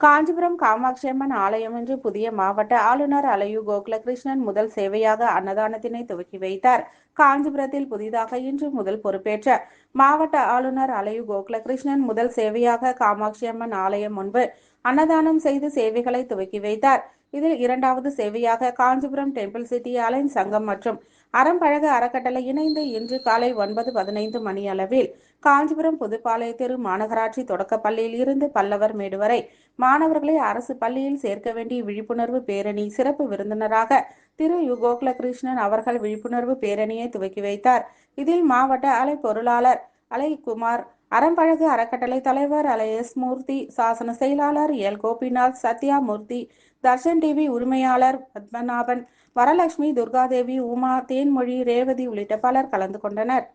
காஞ்சிபுரம் காமாட்சி அம்மன் ஆலயம் இன்று புதிய மாவட்ட ஆளுநர் அலையு கோகுலகிருஷ்ணன் முதல் சேவையாக அன்னதானத்தினை துவக்கி வைத்தார். காஞ்சிபுரத்தில் புதிதாக இன்று முதல் பொறுப்பேற்ற மாவட்ட ஆளுநர் அலையு கோகுலகிருஷ்ணன் முதல் சேவையாக காமாட்சி அம்மன் ஆலயம் முன்பு அன்னதானம் செய்து சேவைகளை துவக்கி வைத்தார். இதில் இரண்டாவது சேவையாக காஞ்சிபுரம் டெம்பிள் சிட்டி அலைன்ஸ் சங்கம் மற்றும் அறம்பழக அறக்கட்டளை இணைந்து இன்று காலை 9:15 மணி அளவில் காஞ்சிபுரம் புதுப்பாளைய தெரு மாநகராட்சி தொடக்கப் பள்ளியில் இருந்து பல்லவர் மேடு வரை மாணவர்களை அரசு பள்ளியில் சேர்க்க வேண்டிய விழிப்புணர்வு பேரணி சிறப்பு விருந்தினராக திரு யு கோகுலகிருஷ்ணன் அவர்கள் விழிப்புணர்வு பேரணியை துவக்கி வைத்தார். இதில் மாவட்ட அலை பொருளாளர் அலை குமார், அறம்பழகு அறக்கட்டளை தலைவர் அலை எஸ் மூர்த்தி, சாசன செயலாளர் எல் கோபிநாத், சத்யா மூர்த்தி, தர்ஷன் டிவி உரிமையாளர் பத்மநாபன், வரலட்சுமி, துர்காதேவி, உமா, தேன்மொழி, ரேவதி உள்ளிட்ட பலர் கலந்து கொண்டனர்.